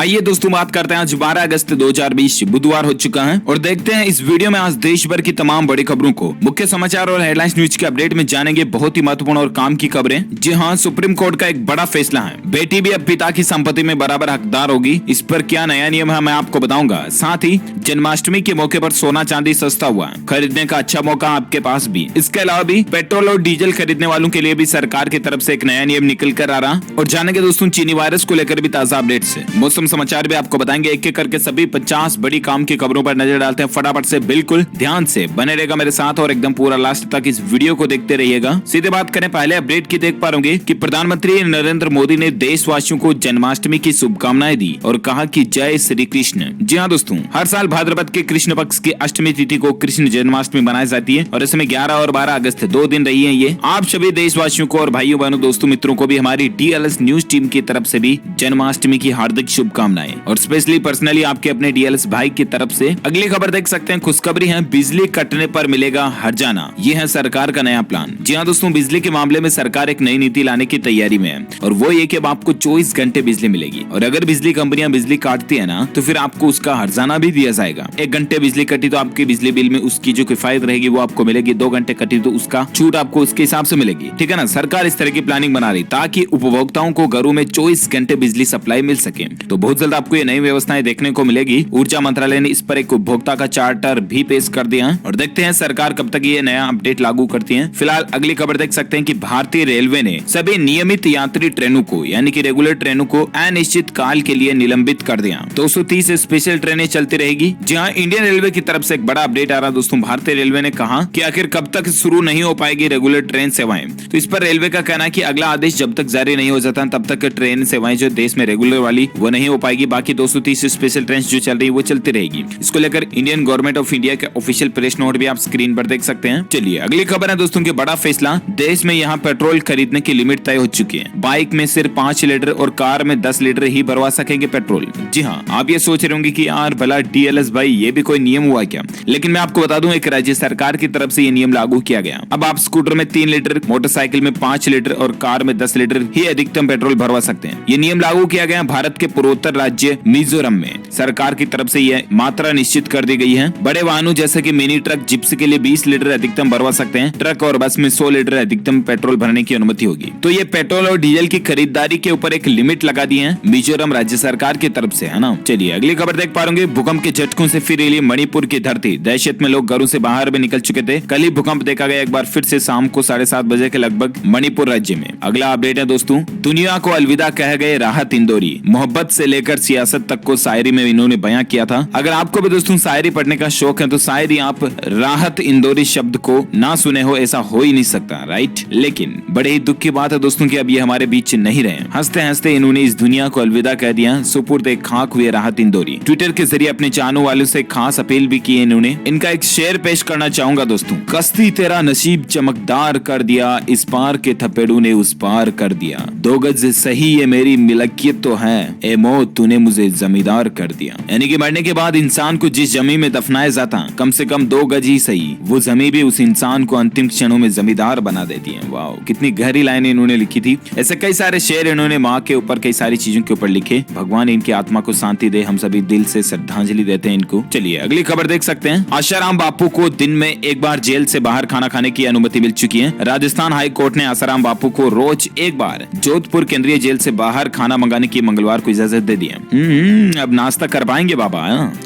आइए दोस्तों बात करते हैं आज 12 अगस्त 2020 बुधवार हो चुका है और देखते हैं इस वीडियो में आज देश भर की तमाम बड़ी खबरों को, मुख्य समाचार और हेडलाइंस न्यूज के अपडेट में जानेंगे। बहुत ही महत्वपूर्ण और काम की खबरें। जी हाँ, सुप्रीम कोर्ट का एक बड़ा फैसला है, बेटी भी अब पिता की संपत्ति में बराबर हकदार होगी। इस पर क्या नया नियम है मैं आपको बताऊंगा। साथ ही जन्माष्टमी के मौके पर सोना चांदी सस्ता हुआ, खरीदने का अच्छा मौका आपके पास भी। इसके अलावा भी पेट्रोल और डीजल खरीदने वालों के लिए भी सरकार की तरफ से एक नया नियम निकल कर आ रहा और जानेंगे दोस्तों चीनी वायरस को लेकर भी ताजा अपडेट से। मौसम समाचार भी आपको बताएंगे। एक एक करके सभी 50 बड़ी काम की खबरों पर नजर डालते हैं फटाफट से। बिल्कुल ध्यान से बने रहेगा मेरे साथ और एकदम पूरा लास्ट तक इस वीडियो को देखते रहिएगा। सीधे बात करें पहले अपडेट की, देख पा रहे कि प्रधानमंत्री नरेंद्र मोदी ने देशवासियों को जन्माष्टमी की शुभकामनाएं दी और कहा कि जय श्री कृष्ण। जी हाँ दोस्तों, हर साल भाद्रपद के कृष्ण पक्ष की अष्टमी तिथि को कृष्ण जन्माष्टमी मनाई जाती है और इसमें 11 और 12 अगस्त 2 दिन रही है ये। आप सभी देशवासियों को और भाइयों बहनों दोस्तों मित्रों को भी हमारी डीएलएस न्यूज टीम की तरफ से भी जन्माष्टमी की हार्दिक शुभकामनाएं और स्पेशली पर्सनली आपके अपने डीएलएस भाई की तरफ से। अगली खबर देख सकते हैं, खुशखबरी है, बिजली कटने पर मिलेगा हर्जाना। ये है सरकार का नया प्लान। जी हाँ दोस्तों, बिजली के मामले में सरकार एक नई नीति लाने की तैयारी में है और वो ये कि अब आपको 24 घंटे बिजली मिलेगी और अगर बिजली कंपनियां बिजली काटती है ना तो फिर आपको उसका हर्जाना भी दिया जाएगा। 1 घंटे बिजली कटी तो आपकी बिजली बिल में उसकी जो किफायत रहेगी वो आपको मिलेगी। 2 घंटे कटी तो उसका छूट आपको उसके हिसाब से मिलेगी। ठीक है ना, सरकार इस तरह की प्लानिंग बना रही ताकि उपभोक्ताओं को घरों में 24 घंटे बिजली सप्लाई मिल सके। तो बहुत जल्द आपको ये नई व्यवस्थाएं देखने को मिलेगी। ऊर्जा मंत्रालय ने इस पर एक उपभोक्ता का चार्टर भी पेश कर दिया है और देखते हैं सरकार कब तक ये नया अपडेट लागू करती है। फिलहाल अगली खबर देख सकते हैं कि भारतीय रेलवे ने सभी नियमित यात्री ट्रेनों को यानी कि रेगुलर ट्रेनों को अनिश्चित काल के लिए निलंबित कर दिया। 230 स्पेशल ट्रेनें चलती रहेगी। जी हाँ, इंडियन रेलवे की तरफ से एक बड़ा अपडेट आ रहा है दोस्तों। भारतीय रेलवे ने कहा कि आखिर कब तक शुरू नहीं हो पाएगी रेगुलर ट्रेन सेवाएं। तो इस पर रेलवे का कहना है कि अगला आदेश जब तक जारी नहीं हो जाता तब तक ट्रेन सेवाएं जो देश में रेगुलर वाली वो नहीं हो पाएगी। बाकी 230 स्पेशल ट्रेन जो चल रही है वो चलती रहेगी। इसको लेकर इंडियन गवर्नमेंट ऑफ इंडिया के ऑफिशियल प्रेस नोट भी आप स्क्रीन पर देख सकते हैं। चलिए अगली खबर है दोस्तों की बड़ा फैसला, देश में यहाँ पेट्रोल खरीदने की लिमिट तय हो चुकी है। बाइक में सिर्फ 5 लीटर और कार में 10 लीटर ही भरवा सकेंगे पेट्रोल। जी हाँ, आप ये सोच रहे होंगे कि यार भला डीएलएस भाई ये भी कोई नियम हुआ क्या, लेकिन मैं आपको बता दूं एक राज्य सरकार की तरफ से ये नियम लागू किया गया। अब आप स्कूटर में 3 लीटर, मोटरसाइकिल में 5 लीटर और कार में 10 लीटर ही अधिकतम पेट्रोल भरवा सकते हैं। ये नियम लागू किया गया भारत के पूर्वोत्तर राज्य मिजोरम में। सरकार की तरफ से यह मात्रा निश्चित कर दी गई है। बड़े वाहनों जैसे कि मिनी ट्रक, जिप्सी के लिए 20 लीटर अधिकतम भरवा सकते हैं। ट्रक और बस में 100 लीटर अधिकतम पेट्रोल भरने की अनुमति होगी। तो ये पेट्रोल और डीजल की खरीदारी के ऊपर एक लिमिट लगा दी है मिजोरम राज्य सरकार की तरफ से, है ना। चलिए अगली खबर देख पा रहे, भूकंप के झटकों से फिर हिली मणिपुर की धरती। दहशत में लोग घरों से बाहर भी निकल चुके थे। कल ही भूकंप देखा गया एक बार फिर से शाम को 7:30 बजे के लगभग मणिपुर राज्य में। अगला अपडेट है दोस्तों, दुनिया को अलविदा कह गए राहत इंदौरी। मोहब्बत से लेकर सियासत तक को शायरी में इन्होंने बयां किया था। अगर आपको भी दोस्तों शायरी पढ़ने का शौक है तो शायद ही आप राहत इंदौरी शब्द को ना सुने हो, ऐसा हो ही नहीं सकता, राइट। लेकिन बड़े ही दुख की बात है दोस्तों कि अब ये हमारे बीच नहीं रहे। हंसते हंसते इन्होंने इस दुनिया को अलविदा कह दिया। सुपुर्द एक खाक हुए राहत इंदौरी। ट्विटर के जरिए अपने चाहने वालों से खास अपील भी की इन्होंने। इनका एक शेर पेश करना चाहूंगा दोस्तों। कश्ती तेरा नसीब चमकदार कर दिया, इस पार के थपेड़ू ने उस पार कर दिया। 2 गज सही ये मेरी मिलकियत तो है, ए मौत तूने मुझे जमींदार कर दिया। यानी कि मरने के बाद इंसान को जिस जमीन में दफनाया जाता कम से कम 2 गज ही सही, वो जमीन भी उस इंसान को अंतिम क्षणों में जमींदार बना देती है। वाह, कितनी गहरी लाइन इन्होंने लिखी थी। ऐसे कई सारे शेर इन्होंने माँ के ऊपर, कई सारी चीजों के ऊपर लिखे। भगवान इनकी आत्मा को शांति दे, हम सभी दिल से श्रद्धांजलि देते हैं इनको। चलिए अगली खबर देख सकते हैं, आशाराम बापू को दिन में एक बार जेल से बाहर खाना खाने की अनुमति मिल चुकी है। राजस्थान हाई कोर्ट ने आशाराम बापू को रोज एक बार जोधपुर केंद्रीय जेल से बाहर खाना मंगाने की मंगलवार को इजाजत दे दी है। अब नाश्ता कर पाएंगे बाबा।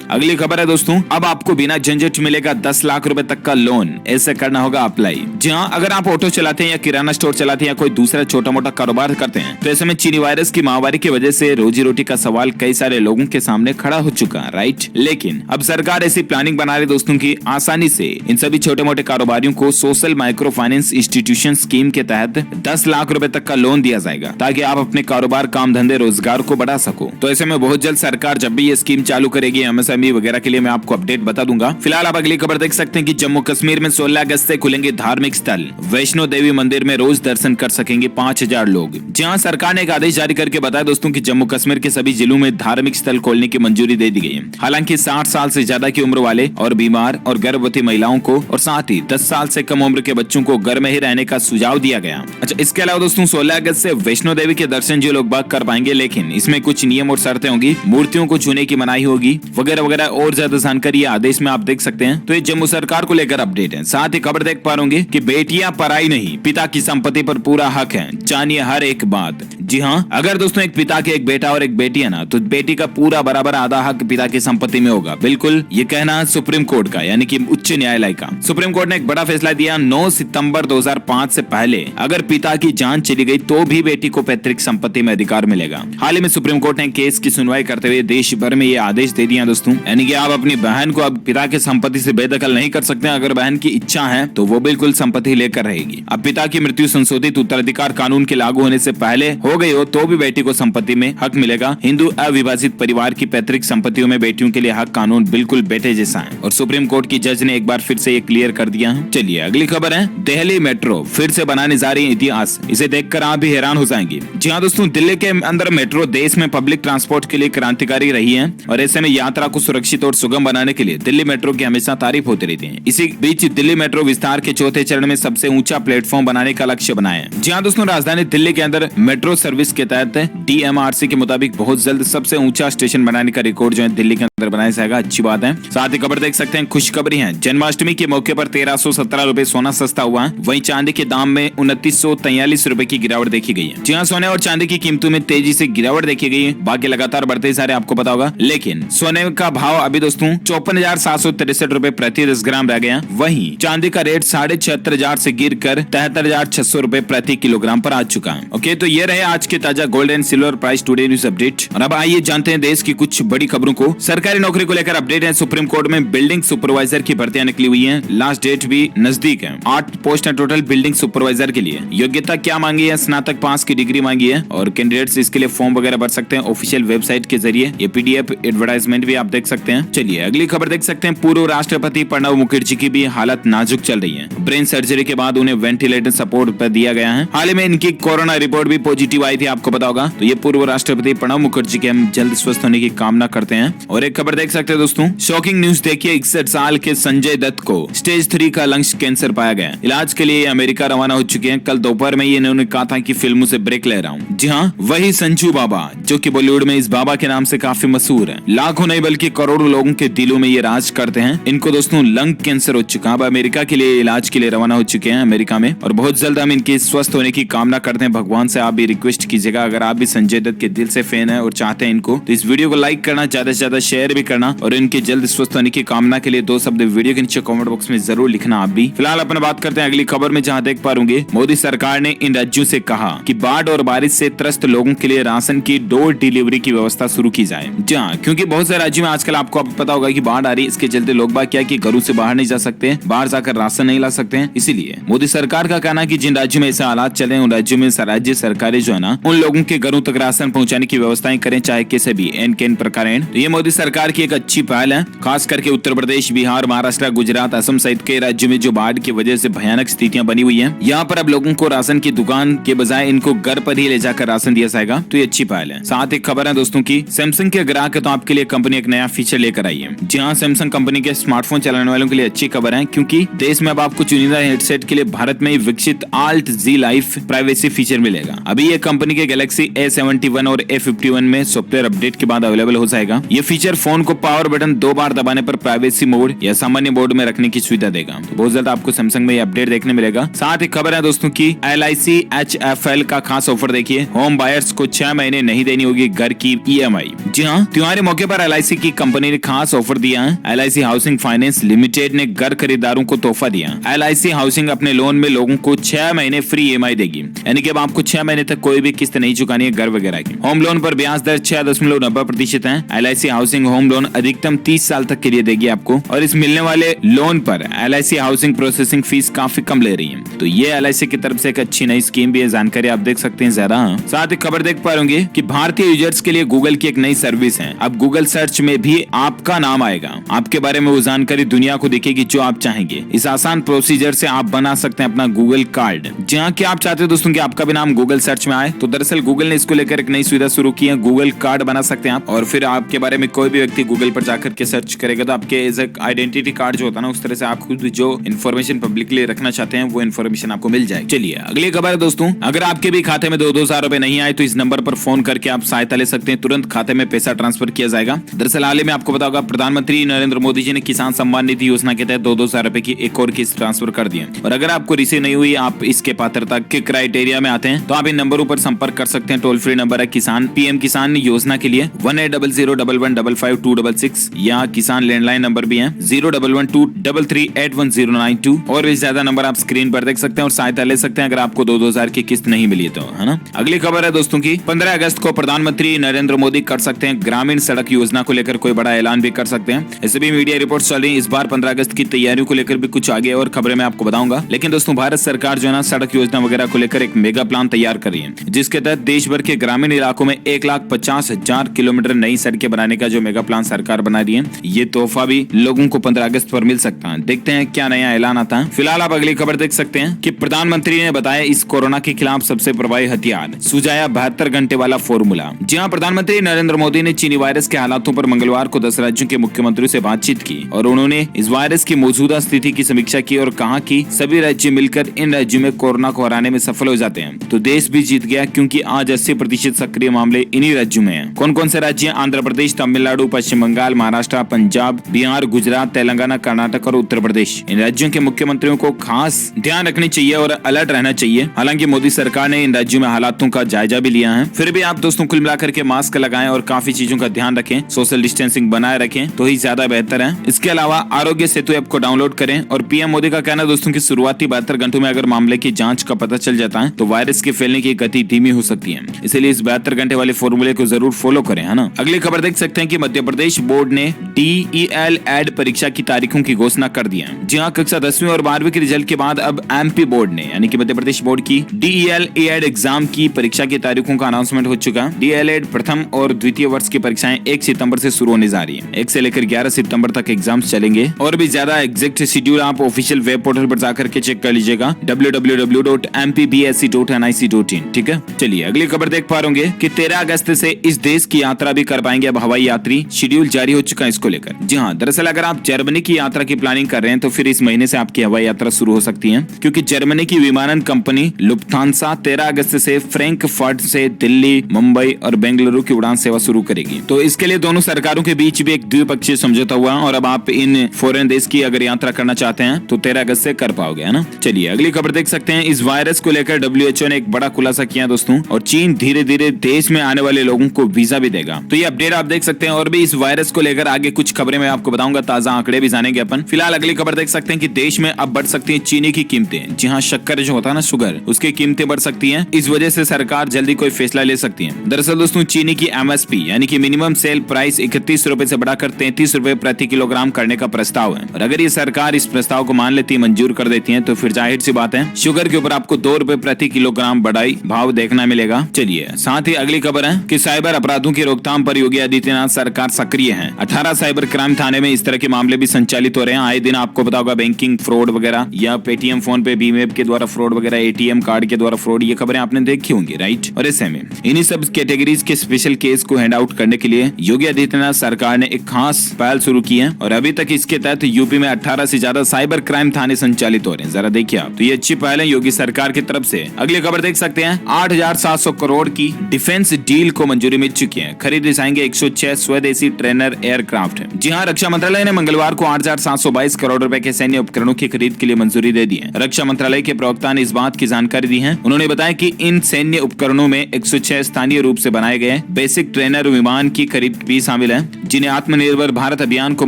अगली खबर है दोस्तों, अब आपको बिना झंझट मिलेगा 10 लाख रुपए तक का लोन। ऐसे करना होगा अप्लाई। जी हाँ, अगर आप ऑटो चलाते हैं या किराना स्टोर चलाते हैं या कोई दूसरा छोटा मोटा कारोबार करते हैं तो ऐसे में चीनी वायरस की महामारी की वजह से रोजी रोटी का सवाल कई सारे लोगों के सामने खड़ा हो चुका है, राइट। लेकिन अब सरकार ऐसी प्लानिंग बना रही दोस्तों की आसानी से इन सभी छोटे मोटे कारोबारियों को social micro finance institution scheme के तहत 10 लाख रुपए तक का लोन दिया जाएगा ताकि आप अपने कारोबार, काम धंधे, रोजगार को बढ़ा सको। तो ऐसे में बहुत जल्द सरकार जब भी ये स्कीम चालू करेगी एमएसएमई वगैरह के लिए मैं आपको अपडेट बता दूंगा। फिलहाल आप अगली खबर देख सकते हैं कि जम्मू कश्मीर में 16 अगस्त से खुलेंगे धार्मिक स्थल। वैष्णो देवी मंदिर में रोज दर्शन कर सकेंगे 5000 लोग। जहां सरकार ने एक आदेश जारी करके बताया दोस्तों कि जम्मू कश्मीर के सभी जिलों में धार्मिक स्थल खोलने की मंजूरी दे दी गई है। हालांकि 60 साल से ज्यादा की उम्र वाले और बीमार और गर्भवती महिलाओं को और साथ ही 10 साल से कम उम्र के बच्चों को घर में ही रहने का सुझाव दिया गया। अच्छा, इसके अलावा दोस्तों 16 अगस्त से वैष्णो देवी के दर्शन जो लोग बाग कर पाएंगे, लेकिन इसमें कुछ नियम और शर्तें होंगी, मूर्तियों को छूने की मनाही होगी, वगैरह वगैरह और ज्यादा जानकारी आदेश में आप देख सकते हैं। तो ये जम्मू सरकार को लेकर अपडेट है। साथ ही खबर देख पा रहे कि बेटियां पराई नहीं, पिता की संपत्ति पर पूरा हक है, जानिए हर एक बात। जी हाँ, अगर दोस्तों एक पिता के एक बेटा और एक बेटी है ना, तो बेटी का पूरा बराबर आधा हक पिता की संपत्ति में होगा। बिल्कुल ये कहना सुप्रीम कोर्ट का, यानी कि उच्च न्यायालय का। सुप्रीम कोर्ट ने एक बड़ा फैसला दिया। 9 सितंबर 2005 से पहले अगर पिता की जान चली गई तो भी बेटी को पैतृक संपत्ति में अधिकार मिलेगा। हाल ही में सुप्रीम कोर्ट ने केस की सुनवाई करते हुए देश भर में ये आदेश दे दिया दोस्तों, यानी कि आप अपनी बहन को अब पिता की संपत्ति से बेदखल नहीं कर सकते। अगर बहन की इच्छा है तो वो बिल्कुल संपत्ति लेकर रहेगी। अब पिता की मृत्यु संशोधित उत्तराधिकार कानून के लागू होने से पहले हो गई हो तो भी बेटी को संपत्ति में हक मिलेगा। हिंदू अविभाजित परिवार की पैतृक संपत्तियों में बेटियों के लिए हक कानून बिल्कुल बेटे जैसा है, और सुप्रीम कोर्ट की जज ने एक बार फिर से ये क्लियर कर दिया है। चलिए अगली खबर है, दिल्ली मेट्रो फिर से बनाने जा रही है इतिहास। इसे देखकर आप भी हैरान हो जाएंगे। जी हाँ दोस्तों, दिल्ली के अंदर मेट्रो देश में पब्लिक ट्रांसपोर्ट के लिए क्रांतिकारी रही है, और ऐसे में यात्रा को सुरक्षित और सुगम बनाने के लिए दिल्ली मेट्रो की हमेशा तारीफ होती रहती है। इसी बीच दिल्ली मेट्रो विस्तार के चौथे चरण में सबसे ऊंचा प्लेटफॉर्म बनाने का लक्ष्य बनाया है। जी हाँ दोस्तों, राजधानी दिल्ली के अंदर मेट्रो सर्विस के तहत DMRC के मुताबिक बहुत जल्द सबसे ऊंचा स्टेशन बनाने का रिकॉर्ड जो है दिल्ली के अंदर बनाया जाएगा। अच्छी बात है। साथ ही खबर देख सकते हैं, खुशखबरी है। जन्माष्टमी के मौके पर 1317 रुपए सोना सस्ता हुआ है। वहीं चांदी के दाम में 2943 रुपए की गिरावट देखी गई है। जी हाँ, सोने और चांदी की कीमतों में तेजी से गिरावट देखी गई है। बाकी लगातार बढ़ते जा रहे, आपको पता होगा। लेकिन सोने का भाव अभी दोस्तों 54,763 रुपए प्रति 10 ग्राम रह गया। वहीं चांदी का रेट 76,500 से गिर कर 73,600 रुपए प्रति किलोग्राम पर आ चुका है। ओके, तो ये रहे आज के ताजा gold and silver price today news update. और अब आइए जानते हैं देश की कुछ बड़ी खबरों को। सरकारी नौकरी को लेकर अपडेट है। सुप्रीम कोर्ट में बिल्डिंग सुपरवाइजर की भर्तियां निकली हुई है। लास्ट डेट भी नजदीक है। 8 पोस्ट है टोटल बिल्डिंग सुपरवाइजर के लिए। योग्यता क्या मांगी है? स्नातक पास की डिग्री मांगी है, और कैंडिडेट्स इसके लिए फॉर्म वगैरह भर सकते हैं ऑफिशियल वेबसाइट के जरिए। ये PDF एडवर्टाइजमेंट भी आप देख सकते हैं। चलिए अगली खबर देख सकते हैं। पूर्व राष्ट्रपति प्रणब मुखर्जी की भी हालत नाजुक चल रही है। ब्रेन सर्जरी के बाद उन्हें वेंटिलेटर सपोर्ट पर दिया गया है। हाल ही में इनकी कोरोना रिपोर्ट भी पॉजिटिव आई थी, आपको पता होगा। तो ये पूर्व राष्ट्रपति प्रणब मुखर्जी के हम जल्द स्वस्थ होने की कामना करते हैं। और एक खबर देख सकते हैं दोस्तों, शॉकिंग न्यूज देखिए। 61 साल के संजय दत्त को स्टेज 3 का लंग्स कैंसर पाया गया। इलाज के लिए अमेरिका रवाना हो चुके हैं। कल दोपहर में ये इन्होंने कहा था कि फिल्मों से ब्रेक ले रहा हूँ। जी हाँ, वही संजू बाबा जो कि बॉलीवुड में इस बाबा के नाम से काफी मशहूर है। लाखों नहीं बल्कि करोड़ों लोगों के दिलों में ये राज करते हैं। इनको दोस्तों लंग कैंसर हो चुका। अब अमेरिका के लिए इलाज के लिए रवाना हो चुके हैं अमेरिका में, और बहुत जल्द हम इनके स्वस्थ होने की कामना करते हैं। भगवान से आप भी रिक्वेस्ट कीजिएगा, अगर आप भी संजय दत्त के दिल से फैन है और चाहते हैं इनको, तो इस वीडियो को लाइक करना, ज्यादा से ज्यादा शेयर भी करना, और इनके जल्द स्वस्थ होने की कामना के लिए 2 शब्द वीडियो के नीचे कमेंट बॉक्स में जरूर लिखना आप भी। फिलहाल अपन बात करते हैं अगली खबर में, जहां देख पा रहे मोदी सरकार ने इन राज्यों से कहा कि बाढ़ और बारिश से त्रस्त लोगों के लिए राशन की डोर डिलीवरी की व्यवस्था शुरू की जाए। जहाँ क्योंकि बहुत से राज्यों में आजकल आपको पता होगा कि बाढ़ आ रही है। इसके चलते लोग बाग क्या कि घरों से बाहर नहीं जा सकते हैं, बाहर जाकर राशन नहीं ला सकते हैं। इसीलिए मोदी सरकार का कहना है कि जिन राज्यों में ऐसे हालात चले उन राज्यों में राज्य सरकारें जो है ना, उन लोगों के घरों तक राशन पहुंचाने की व्यवस्थाएं करें, चाहे कैसे भी एन के प्रकार। तो ये मोदी सरकार की एक अच्छी पहल है। खास करके उत्तर प्रदेश, बिहार, महाराष्ट्र, गुजरात, असम सहित कई राज्यों में जो बाढ़ की वजह से भयानक स्थितियां बनी हुई है, यहाँ पर अब लोगों को राशन की दुकान के बजाय इनको घर पर ही ले जाकर राशन दिया जाएगा। तो ये अच्छी पहल है। साथ एक खबर है दोस्तों की, सैमसंग के ग्राहक है तो आपके लिए कंपनी एक नया फीचर लेकर आई है। जी हाँ, सैमसंग कंपनी के स्मार्टफोन चलाने वालों के लिए अच्छी खबर है, क्योंकि देश में अब आपको चुनिंदा हेडसेट के लिए भारत में विकसित Alt Z Life privacy feature मिलेगा। अभी ये कंपनी के गैलेक्सी A71 और A51 में सॉफ्टवेयर अपडेट के बाद अवेलेबल हो जाएगा। ये फीचर फोन को पावर बटन 2 बार दबाने पर प्राइवेसी मोड या सामान्य मोड में रखने की सुविधा देगा। तो बहुत जल्द आपको सैमसंग में ये अपडेट देखने मिलेगा। साथ ही खबर है दोस्तों की, LIC HFL का खास ऑफर देखिए। होम बायर्स को 6 महीने नहीं देनी होगी घर की EMI। जी हाँ, त्योहारी मौके पर LIC की कंपनी ने खास ऑफर दिया है। LIC हाउसिंग फाइनेंस लिमिटेड ने घर खरीदारों को तोहफा दिया। LIC हाउसिंग अपने लोन में लोगों को 6 महीने फ्री EMI देगी, यानी कि अब आपको 6 महीने तक कोई भी किस्त नहीं चुकानी है घर वगैरह की। होम लोन पर ब्याज दर 6.90% है। LIC हाउसिंग होम लोन अधिकतम 30 साल तक के लिए देगी आपको, और इस मिलने वाले लोन पर LIC हाउसिंग प्रोसेसिंग फीस काफी कम ले रही है। तो ये LIC की तरफ से एक अच्छी नई स्कीम भी है, जानकारी आप देख सकते हैं ज्यादा। साथ ही खबर देख पा रहे कि भारतीय यूजर्स के लिए गूगल की एक नई सर्विस है। अब गूगल सर्च में भी आपका नाम आएगा, आपके बारे में वो जानकारी दुनिया को दिखेगी जो आप चाहेंगे। इस आसान प्रोसीजर से आप बना सकते हैं अपना गूगल कार्ड। जहाँ की आप चाहते हो दोस्तों कि आपका भी नाम गूगल सर्च में आए, तो दरअसल गूगल ने इसको लेकर एक नई सुविधा शुरू की है। गूगल कार्ड बना सकते हैं आप, और फिर आपके बारे में कोई भी व्यक्ति गूगल पर जाकर के सर्च करेगा तो आपके एज आइडेंटिटी कार्ड जो होता है ना, उस तरह से आप खुद जो इन्फॉर्मेशन पब्लिकली रखना चाहते हैं वो इन्फॉर्मेशन आपको मिल जाए। चलिए अगली खबर है दोस्तों, अगर आपके भी खाते में 2-2 हजार रुपए नहीं आए तो इस नंबर पर फोन करके आप सहायता ले सकते हैं, तुरंत खाते में पैसा ट्रांसफर किया जाएगा। दरअसल हाल ही में आपको बताओगा प्रधानमंत्री नरेंद्र मोदी जी ने किसान सम्मान निधि योजना के तहत 2-2 हजार रुपए की एक और किस्त ट्रांसफर कर दी है। और अगर आपको रिसीव नहीं हुई, आप इसके पात्रता के क्राइटेरिया में आते हैं तो आप इन नंबरों पर संपर्क कर सकते हैं। टोल फ्री नंबर है किसान पीएम किसान योजना के लिए 180011555266 या किसान लैंडलाइन नंबर भी है 011233811092 और भी ज्यादा नंबर आप स्क्रीन पर देख सकते हैं और सहायता ले सकते हैं अगर आपको 2-2 हजार की किस्त नहीं मिली तो, है ना। अगली खबर है दोस्तों की 15 अगस्त को प्रधानमंत्री नरेंद्र मोदी कर सकते हैं ग्रामीण सड़क योजना को लेकर कोई बड़ा ऐलान भी कर सकते हैं। ऐसे भी मीडिया रिपोर्ट्स चल रही है, इस बार 15 अगस्त की तैयारियों को लेकर भी कुछ आगे और खबरें मैं आपको बताऊंगा। लेकिन दोस्तों भारत सरकार जो है ना सड़क योजना वगैरह को लेकर एक मेगा प्लान तैयार कर रही है, जिसके तहत देश भर के ग्रामीण इलाकों में 1,50,000 किलोमीटर नई सड़कें बनाने का जो मेगा प्लान सरकार बना रही है, ये तोहफा भी लोगों को 15 अगस्त पर मिल सकता है। देखते हैं क्या नया ऐलान आता है। फिलहाल आप अगली खबर देख सकते हैं कि प्रधानमंत्री ने बताया इस कोरोना के खिलाफ सबसे प्रभावी हथियार, सुझाया 72 घंटे वाला फॉर्मूला। जी हां, प्रधानमंत्री नरेंद्र मोदी ने चीनी वायरस के हालातों पर मंगलवार को 10 राज्यों के मुख्यमंत्रियों से बातचीत की और उन्होंने इस वायरस की मौजूदा स्थिति की समीक्षा की और कहा कि सभी राज्य मिलकर इन राज्यों में कोरोना को हराने में सफल हो जाते हैं तो देश भी जीत गया, क्योंकि आज 80% सक्रिय मामले इन्हीं राज्यों में हैं। कौन कौन से राज्य? आंध्र प्रदेश, तमिलनाडु, पश्चिम बंगाल, महाराष्ट्र, पंजाब, बिहार, गुजरात, तेलंगाना, कर्नाटक और उत्तर प्रदेश। इन राज्यों के मुख्यमंत्रियों को खास ध्यान रखनी चाहिए और अलर्ट रहना चाहिए। हालांकि मोदी सरकार ने इन राज्यों में हालातों का जायजा भी लिया है, फिर भी आप दोस्तों कुल मिलाकर के मास्क लगाएं और काफी चीजों का ध्यान रखें, सोशल डिस्टेंसिंग बनाए रखें तो ही ज्यादा बेहतर है। इसके अलावा आरोग्य सेतु ऐप को डाउनलोड करें और पीएम मोदी का कहना दोस्तों की शुरुआती 72 घंटों में अगर मामले की जांच का पता चल जाता है तो वायरस के फैलने की गति धीमी हो सकती है, इसलिए इस 72 घंटे वाले फॉर्मूले को जरूर फॉलो करें, है ना। अगली खबर देख सकते हैं कि मध्य प्रदेश बोर्ड ने DEL-ED परीक्षा की तारीखों की घोषणा कर दी है। जी हाँ, कक्षा 10वीं और 12वीं के रिजल्ट के बाद अब MP बोर्ड ने यानी कि मध्य प्रदेश बोर्ड की DEL-ED एग्जाम की परीक्षा की तारीखों का अनाउंसमेंट हो चुका। DEL-ED प्रथम और द्वितीय वर्ष की परीक्षाएं 1 सितंबर से शुरू होने जा रही है। 1 से लेकर 11 सितंबर तक एग्जाम्स चलेंगे और भी ज्यादा एग्जैक्ट शेड्यूल आप ऑफिशियल वेब पोर्टल पर जाकर के चेक कर लीजिएगा www.mpbsc.nic.in। ठीक है, चलिए अगली खबर देख पा रहे कि 13 अगस्त से इस देश की यात्रा भी कर पाएंगे अब हवाई यात्री, शेड्यूल जारी हो चुका है इसको लेकर। जी हाँ, दरअसल अगर आप जर्मनी की यात्रा की प्लानिंग कर रहे हैं तो फिर इस महीने से आपकी हवाई यात्रा शुरू हो सकती है, क्योंकि जर्मनी की विमानन कंपनी लुफ्थांसा 13 अगस्त से फ्रैंकफर्ट से दिल्ली, मुंबई और बेंगलुरु की उड़ान सेवा शुरू करेगी। तो इसके लिए दोनों सरकारों के बीच भी एक द्विपक्षीय समझौता हुआ और अब आप इन फॉरेन देश की अगर यात्रा करना चाहते हैं तो 13 अगस्त से कर पाओगे, है ना। चलिए अगली खबर देख सकते हैं। इस वायरस को लेकर WHO ने एक बड़ा खुलासा किया दोस्तों, और चीन धीरे धीरे देश में आने वाले लोगों को वीजा भी देगा। तो ये अपडेट आप देख सकते हैं और भी इस वायरस को लेकर आगे कुछ खबरें मैं आपको बताऊंगा, ताजा आंकड़े भी जानेंगे अपन। फिलहाल अगली खबर देख सकते हैं कि देश में अब बढ़ सकती है चीनी की कीमतें। जी हाँ, शक्कर जो होता है ना, शुगर, उसकी कीमतें बढ़ सकती हैं। इस वजह से सरकार जल्दी कोई फैसला ले सकती है। दरअसल दोस्तों चीनी की MSP यानी कि मिनिमम सेल प्राइस 31 रुपए से बढ़ाकर 33 रुपए प्रति किलोग्राम करने का प्रस्ताव है, और अगर ये सरकार इस प्रस्ताव को मान लेती है, मंजूर कर देती है, तो फिर जाहिर सी बात है शुगर के ऊपर आपको 2 रुपए प्रति किलोग्राम बढ़ाई भाव देखना मिलेगा। चलिए साथ ही अगली खबर है कि साइबर अपराधों की रोकथाम पर योगी आदित्यनाथ सरकार सक्रिय है। 18 साइबर क्राइम थाने में इस तरह के मामले भी संचालित हो रहे हैं। आए दिन आपको पता होगा बैंकिंग फ्रॉड वगैरह या पेटीएम फोन पे भीम ऐप के द्वारा फ्रॉड वगैरह, ATM कार्ड के द्वारा फ्रॉड, ये खबरें आपने देखी होंगी, राइट। और ऐसे में इन्हीं सब कैटेगरीज के स्पेशल केस को हैंड आउट करने के लिए योगी आदित्यनाथ सरकार ने एक खास पहल शुरू की है और अभी तक इसके तहत यूपी में 18 से ज्यादा साइबर क्राइम थाने संचालित हो रहे हैं। जरा देखिए आप, तो ये अच्छी पहल है योगी सरकार की तरफ से। अगली खबर देख सकते हैं 8,700 करोड़ की डिफेंस डील को मंजूरी मिल चुकी है। खरीदे जाएंगे 106 स्वदेशी ट्रेनर एयरक्राफ्ट। जी हाँ, रक्षा मंत्रालय ने मंगलवार को 8,722 करोड़ रुपए के सैन्य उपकरणों की खरीद के लिए मंजूरी दे दी है। रक्षा मंत्रालय के प्रवक्ता ने इस बात की जानकारी दी है। उन्होंने बताया कि इन सैन्य उपकरणों में 106 स्थानीय रूप से बनाए गए बेसिक ट्रेनर विमान की खरीद भी शामिल है, जिन्हें आत्मनिर्भर भारत अभियान को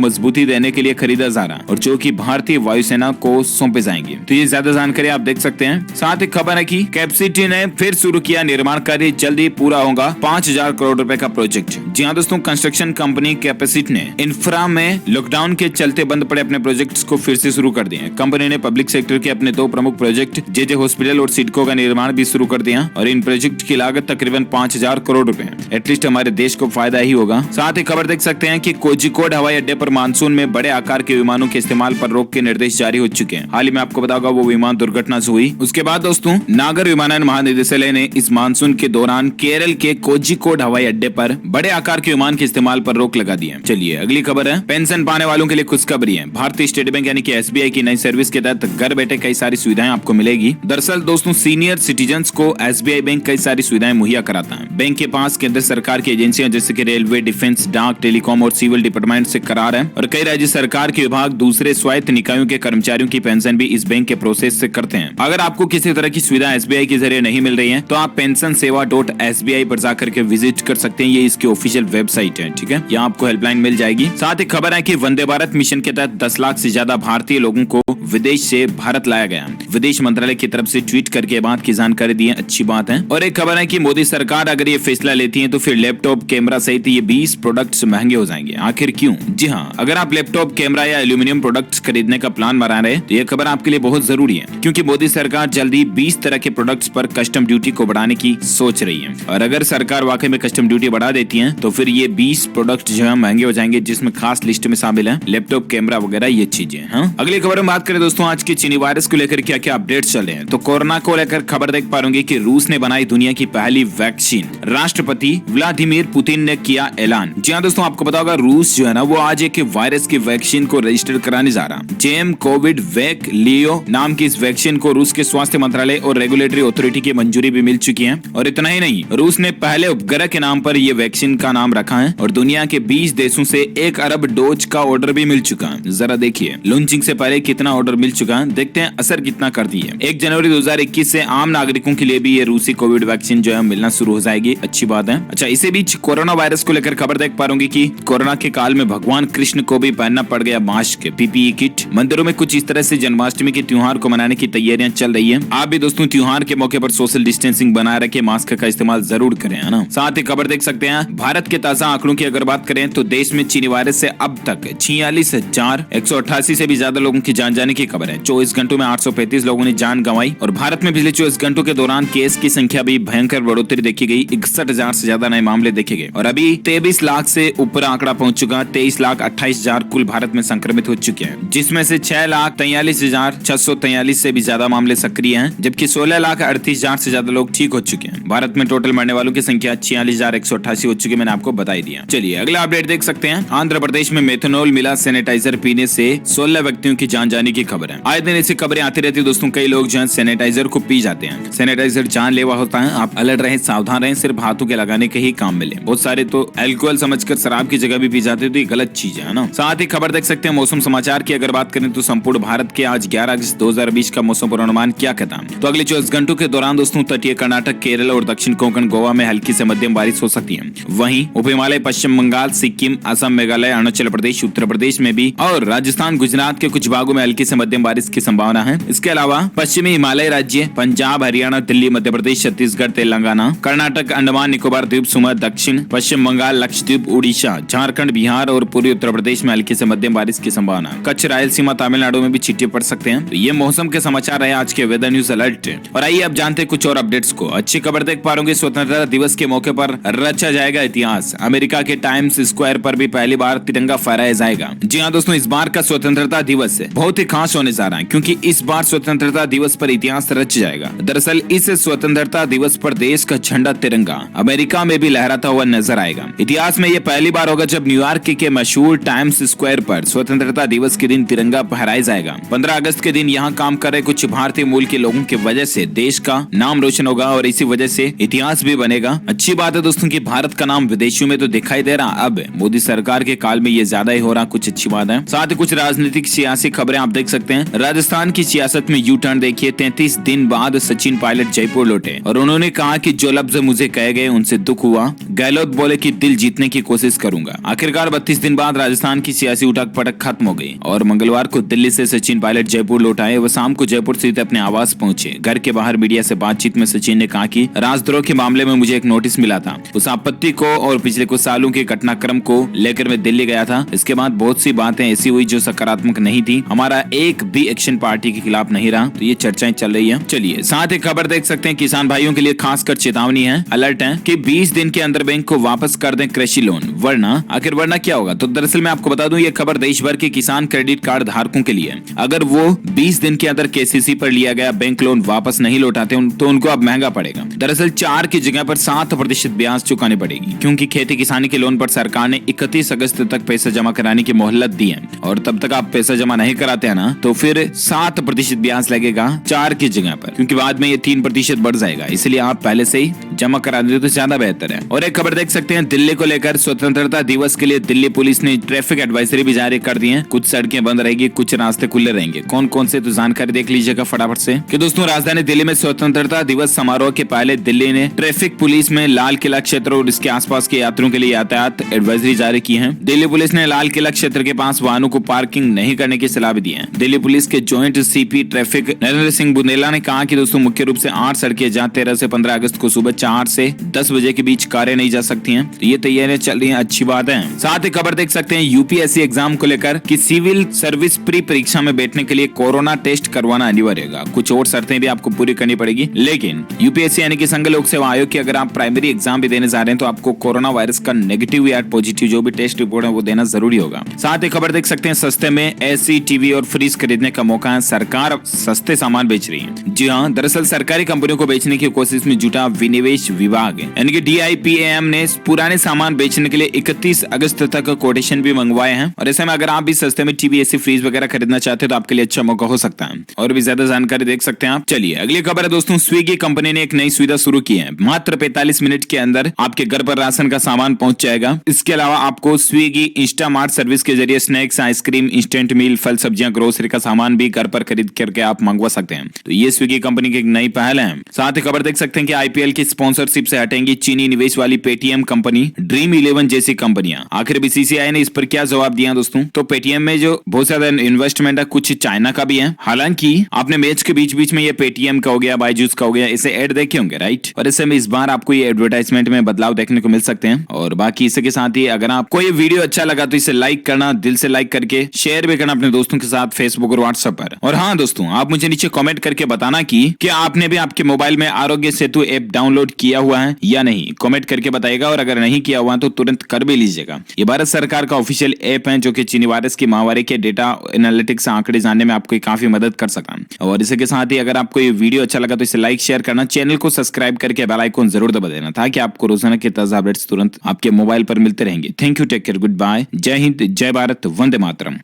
मजबूती देने के लिए खरीदा जा रहा है और जो कि भारतीय वायुसेना को सौंपे जाएंगे। तो ये ज्यादा जानकारी आप देख सकते हैं। साथ ही खबर है कि कैपेसिटी ने फिर शुरू किया निर्माण कार्य, जल्दी पूरा होगा 5,000 करोड़ रुपए का प्रोजेक्ट। जी हाँ दोस्तों, कंस्ट्रक्शन कंपनी कैपेसिटी ने इंफ्रा में लॉकडाउन के चलते बंद पड़े अपने प्रोजेक्ट्स को फिर से शुरू कर दिए। कंपनी ने पब्लिक सेक्टर के अपने 2 प्रमुख प्रोजेक्ट JJ हॉस्पिटल और सिडको का निर्माण भी शुरू कर दिया और इन प्रोजेक्ट की लागत तकरीबन 5,000 करोड़ रुपए है। एटलीस्ट हमारे देश को फायदा ही होगा। साथ ही खबर देख सकते हैं कि कोझिकोड हवाई अड्डे पर मानसून में बड़े आकार के विमानों के इस्तेमाल पर रोक के निर्देश जारी हो चुके हैं। हाल ही में आपको बताऊंगा वो विमान दुर्घटना से हुई। उसके बाद दोस्तों नागर विमानन महानिदेशालय ने इस मानसून के दौरान केरल के कोझिकोड हवाई अड्डे पर बड़े आकार के विमान के इस्तेमाल पर रोक लगा दी है। चलिए अगली खबर है, पेंशन पाने वालों के लिए खुशखबरी है। भारतीय स्टेट बैंक यानी कि एसबीआई की नई सर्विस के तहत घर बैठे कई सारी सुविधाएं आपको मिलेगी। दरअसल दोस्तों सीनियर सिटीजन्स को एसबीआई बैंक कई सारी सुविधाएं मुहैया कराता है। बैंक के पास केंद्र सरकार की एजेंसियां जैसे कि रेलवे, डिफेंस, डाक, टेलीकॉम और सिविल डिपार्टमेंट से करार है और कई राज्य सरकार के विभाग दूसरे स्वायत्त निकायों के कर्मचारियों की पेंशन भी इस बैंक के प्रोसेस से करते हैं। अगर आपको किसी तरह की सुविधा एसबीआई के जरिए नहीं मिल रही है तो आप pensionsewa.sbi पर जाकर के विजिट कर सकते हैं। ये इसकी ऑफिशियल वेबसाइट है, ठीक है। यहाँ आपको हेल्पलाइन मिल जाएगी। साथ ही खबर है कि वंदे भारत मिशन के तहत 10 लाख से ज्यादा भारतीय लोगों को विदेश से भारत लाया गया। विदेश मंत्रालय की तरफ से ट्वीट करके बात की जानकारी दी है, अच्छी बात है। और एक खबर है कि मोदी सरकार अगर ये फैसला लेती है तो फिर लैपटॉप, कैमरा सहित ये 20 प्रोडक्ट्स महंगे हो जाएंगे। आखिर क्यों? जी हाँ, अगर आप लैपटॉप, कैमरा या एल्यूमिनियम प्रोडक्ट्स खरीदने का प्लान बना रहे हैं तो ये खबर आपके लिए बहुत जरूरी है, क्योंकि मोदी सरकार जल्दी 20 तरह के प्रोडक्ट्स पर कस्टम ड्यूटी को बढ़ाने की सोच रही है। और अगर सरकार वाकई में कस्टम ड्यूटी बढ़ा देती है तो फिर ये 20 प्रोडक्ट जो है महंगे हो जाएंगे, जिसमें खास लिस्ट में शामिल है लैपटॉप, कैमरा वगैरह ये चीजें। हाँ, अगली खबर में बात करें दोस्तों आज के चीनी वायरस को लेकर क्या क्या अपडेट चल रहे हैं। तो कोरोना को लेकर खबर देख पा रहे कि रूस ने बनाई दुनिया की पहली वैक्सीन। राष्ट्रपति व्लादिमीर पुतिन ने किया ऐलान। जी हाँ दोस्तों, आपको पता होगा रूस जो है ना वो आज एक वायरस की वैक्सीन को रजिस्टर कराने जा रहा। जेम कोविड वैक लियो नाम की इस वैक्सीन को रूस के स्वास्थ्य मंत्रालय और रेगुलेटरी अथॉरिटी की मंजूरी भी मिल चुकी है। और इतना ही नहीं, रूस ने पहले उपग्रह के नाम पर ये वैक्सीन का नाम रखा है और दुनिया के 20 देशों से 1 अरब डोज का ऑर्डर भी मिल चुका है। जरा देखिए लॉन्चिंग से पहले कितना ऑर्डर मिल चुका है, देखते हैं असर कितना करती है। 1 जनवरी 2021 से आम नागरिकों के लिए भी ये रूसी कोविड वैक्सीन जो है मिलना शुरू हो जाएगी, अच्छी बात है। अच्छा, इसी बीच कोरोना वायरस को लेकर खबर देख पा रहे कि कोरोना के काल में भगवान कृष्ण को भी पहनना पड़ गया मास्क, पीपीई किट। मंदिरों में कुछ इस तरह से जन्माष्टमी के त्योहार को मनाने की तैयारियां चल रही है। आप भी दोस्तों त्योहार के मौके पर सोशल डिस्टेंसिंग बनाए रखे, मास्क का इस्तेमाल जरूर करें, है ना। साथ ही खबर देख सकते हैं भारत के ताजा आंकड़ों की अगर बात करें तो देश में चीनी वायरस से अब तक 46,188 से भी ज्यादा लोगों की जान जाने की खबर है। 24 घंटों में 835 लोगों ने जान गंवाई और भारत में पिछले 24 घंटों के दौरान केस की संख्या भी भयंकर बढ़ोतरी देखी गई। 61,000 से ज्यादा नए मामले देखे गए और अभी 23 लाख से ऊपर आंकड़ा पहुंच चुका। 23,28,000 कुल भारत में संक्रमित हो चुके हैं, जिसमें से 6,43,643 से भी ज्यादा मामले सक्रिय हैं, जबकि 16,38,000 से ज्यादा लोग ठीक हो चुके हैं। भारत में टोटल मरने वालों की संख्या 46,188 हो चुकी है, मैंने आपको बताई दिया। चलिए अगला अपडेट देख सकते हैं। आंध्र प्रदेश में मेथनॉल मिला सैनिटाइजर पीने से 16 व्यक्तियों की जान जाने की खबर है। आए दिन ऐसी खबरें आती रहती है दोस्तों। कई लोग जो है सैनिटाइजर को पी जाते हैं। सैनिटाइजर जानलेवा होता है, आप अलर्ट रहें, सावधान रहें, सिर्फ हाथों के लगाने के ही काम मिले। बहुत सारे तो अल्कोहल समझकर शराब की जगह भी पी जाते हैं, तो ये गलत चीज है ना। साथ ही खबर देख सकते हैं मौसम समाचार की अगर बात करें तो संपूर्ण भारत के आज 11 अगस्त 2020 का मौसम पूर्वानुमान क्या कहता है। तो अगले 24 घंटों के दौरान दोस्तों तटीय कर्नाटक, केरल और दक्षिण कोंकण गोवा में हल्की से मध्यम बारिश हो सकती है। वहीं उप हिमालय, पश्चिम बंगाल, सिक्किम, असम, मेघालय, अरुणाचल प्रदेश, उत्तर प्रदेश में भी और राजस्थान, गुजरात के कुछ भागों में हल्की से मध्यम बारिश की संभावना है। इसके अलावा पश्चिमी हिमालय राज्य, पंजाब, हरियाणा, दिल्ली, मध्य प्रदेश, छत्तीसगढ़, तेलंगाना, कर्नाटक, अंडमान निकोबार द्वीप समूह, दक्षिण पश्चिम बंगाल, लक्षद्वीप, उड़ीसा, झारखंड, बिहार और पूर्वी उत्तर प्रदेश में हल्की से मध्यम बारिश की संभावना। कच्छ, रायलसीमा, तमिलनाडु में भी छींटे पड़ सकते हैं। तो ये मौसम के समाचार है आज के वेदर न्यूज अलर्ट। और आइए अब जानते हैं कुछ और अपडेट्स को। अच्छी खबर देख पा रहे स्वतंत्रता दिवस के मौके पर रचा जाएगा इतिहास। अमेरिका के टाइम्स स्क्वायर पर भी पहली बार तिरंगा फहराया जाएगा। जी हाँ दोस्तों, इस बार का स्वतंत्रता दिवस बहुत ही खास होने जा रहा है, क्योंकि इस बार स्वतंत्रता दिवस पर इतिहास रच जाएगा। दरअसल इस स्वतंत्रता दिवस पर देश का झंडा तिरंगा अमेरिका में भी लहराता हुआ नजर आएगा। इतिहास में यह पहली बार होगा जब न्यूयॉर्क के मशहूर टाइम्स स्क्वायर पर स्वतंत्रता दिवस के दिन तिरंगा फहराया जाएगा। 15 अगस्त के दिन यहाँ काम कर रहे कुछ भारतीय मूल के लोगों की वजह से देश का नाम रोशन होगा और इसी वजह से इतिहास भी बनेगा। अच्छी बात है दोस्तों कि भारत का नाम विदेशों में तो दिखाई दे रहा, अब मोदी सरकार के काल में ये ज्यादा ही हो रहा, कुछ अच्छी बात है। साथ ही कुछ राजनीतिक सियासी खबरें आप देख सकते हैं। राजस्थान की सियासत में यू टर्न देखिए। 33 दिन बाद सचिन पायलट जयपुर लौटे और उन्होंने कहा कि जो लफ्ज मुझे कहे गए उनसे दुख हुआ। गहलोत बोले कि दिल जीतने की कोशिश करूंगा। आखिरकार 32 दिन बाद राजस्थान की सियासी उठक पटक खत्म हो गई और मंगलवार को दिल्ली से सचिन पायलट जयपुर लौट आए। वह शाम को जयपुर स्थित अपने आवास पहुंचे। घर के बाहर मीडिया से बातचीत में सचिन ने कहा कि राजद्रोह के मामले में मुझे एक नोटिस मिला था। उस आपत्ति को और पिछले कुछ सालों के घटनाक्रम को लेकर मैं दिल्ली गया था। इसके बाद बहुत सी बातें ऐसी हुई जो सकारात्मक नहीं थी। हमारा एक भी एक्शन पार्टी के खिलाफ नहीं रहा। तो ये चर्चाएं चल रही है। चलिए साथ ही खबर देख सकते हैं। किसान भाइयों के लिए खासकर चेतावनी है, अलर्ट है कि 20 दिन के अंदर बैंक को वापस कर दें कृषि लोन, वरना ना, आखिर वरना क्या होगा। तो दरअसल मैं आपको बता दूं, ये खबर देश भर के किसान क्रेडिट कार्ड धारकों के लिए है। अगर वो 20 दिन के अंदर केसीसी पर लिया गया बैंक लोन वापस नहीं लौटाते तो उनको अब महंगा पड़ेगा। दरअसल 4 की जगह पर 7% ब्याज चुकानी पड़ेगी, क्योंकि खेती किसानी के लोन पर सरकार ने 31 अगस्त तक पैसा जमा कराने की मोहलत दी है, और तब तक आप पैसा जमा नहीं कराते हैं ना, तो फिर 7% ब्याज लगेगा 4 की जगह पर, क्योंकि बाद में ये 3% बढ़ जाएगा। इसलिए आप पहले से ही जमा करा दे तो ज्यादा बेहतर है। और एक खबर देख सकते हैं, दिल्ली को लेकर स्वतंत्रता दिवस के लिए दिल्ली पुलिस ने ट्रैफिक एडवाइजरी भी जारी कर दी है। कुछ सड़कें बंद रहेगी, कुछ रास्ते खुले रहेंगे। कौन कौन से, तो जानकारी देख लीजिएगा फटाफट से। कि दोस्तों, राजधानी दिल्ली में स्वतंत्रता दिवस समारोह के पहले दिल्ली ने ट्रैफिक पुलिस में लाल किला क्षेत्र और इसके आसपास के यात्रियों के लिए यातायात एडवाइजरी जारी की है। दिल्ली पुलिस ने लाल किला क्षेत्र के पास वाहनों को पार्किंग नहीं करने की सलाह भी दी है। दिल्ली पुलिस के joint CP traffic Narendra Singh Bundela ने कहा कि दोस्तों, मुख्य रूप से 8 सड़कें जहां 13 से 15 अगस्त को सुबह 4 से 10 बजे के बीच कारें नहीं जा सकती हैं, तो ये तैयारियां चल रही हैं, अच्छी बात है। साथ ही खबर देख सकते हैं यूपीएससी एग्जाम को लेकर कि सिविल सर्विस प्री परीक्षा में बैठने के लिए कोरोना टेस्ट करवाना अनिवार्य होगा। कुछ और शर्तें भी आपको पूरी करनी पड़ेगी, लेकिन यूपीएससी यानी कि संघ लोक सेवा आयोग की अगर आप प्राइमरी एग्जाम भी देने जा रहे हैं तो आपको कोरोना वायरस का नेगेटिव या पॉजिटिव जो भी टेस्ट रिपोर्ट है वो देना जरूरी होगा। साथ ही खबर देख सकते हैं, सस्ते में एसी, टीवी और फ्रिज खरीदने का मौका है। सरकार सस्ते सामान बेच रही है। जी हाँ, दरअसल सरकारी कंपनियों को बेचने की कोशिश में जुटा विनिवेश विभाग यानी कि DIPAM ने पुराने सामान बेचने के लिए 31 अगस्त तक कोटेशन भी मंगवाए हैं। और ऐसे में अगर आप भी सस्ते में टीवी, एसी, फ्रिज वगैरह खरीदना चाहते हैं तो आपके लिए अच्छा मौका हो सकता है। और भी ज्यादा जानकारी देख सकते हैं आप। चलिए अगली खबर है दोस्तों, स्विगी कंपनी ने एक नई सुविधा शुरू की है। मात्र 45 मिनट के अंदर आपके घर पर राशन का सामान पहुंच जाएगा। इसके अलावा आपको स्विगी इंस्टामार्ट सर्विस के जरिए स्नैक्स, आइसक्रीम, इंस्टेंट मील, फल, सब्जियां, ग्रोसरी का सामान भी घर पर खरीद करके आप मंगवा सकते हैं। तो ये स्विगी कंपनी की एक नई पहल है। साथ ही खबर देख सकते हैं कि IPL की स्पॉन्सरशिप से हटेंगी चीनी निवेश वाली पेटीएम कंपनी, ड्रीम 11 जैसी कंपनियां। आखिर BCCI ने इस पर क्या जवाब दिया दोस्तों? तो पेटीएम में जो बहुत ज्यादा इन्वेस्टमेंट है, कुछ चाइना का भी है। हालांकि आपने मैच के बीच बीच में ये पेटीएम का हो गया, बायजूस का हो गया, इसे ऐड देखे होंगे, राइट? और ऐसे में इस बार आपको ये एडवर्टाइजमेंट में बदलाव देखने को मिल सकते हैं। और बाकी इसके साथ ही अगर आपको ये वीडियो अच्छा लगा तो इसे लाइक करना, दिल से लाइक करके शेयर भी करना अपने दोस्तों के साथ फेसबुक और व्हाट्सएप पर। और हाँ दोस्तों, आप मुझे नीचे कमेंट करके बताना कि क्या आपने भी आपके मोबाइल में आरोग्य सेतु ऐप डाउनलोड किया हुआ है या नहीं, कमेंट करके बताइएगा। और अगर नहीं किया हुआ तो तुरंत कर भी लीजिएगा। ये भारत सरकार का ऑफिशियल ऐप है जो कि चीनी वायरस की महामारी के डेटा एनालिटिक्स आंकड़े जानने में आपको काफी मदद कर सका। और इसके साथ ही अगर आपको ये वीडियो अच्छा लगा तो इसे लाइक शेयर करना, चैनल को सब्सक्राइब करके बेल आइकन जरूर दबा देना ताकि आपको रोजाना के ताजा अपडेट्स तुरंत आपके मोबाइल पर मिलते रहेंगे। Thank you, take care, good bye, जय हिंद, जय भारत, वंदे मातरम।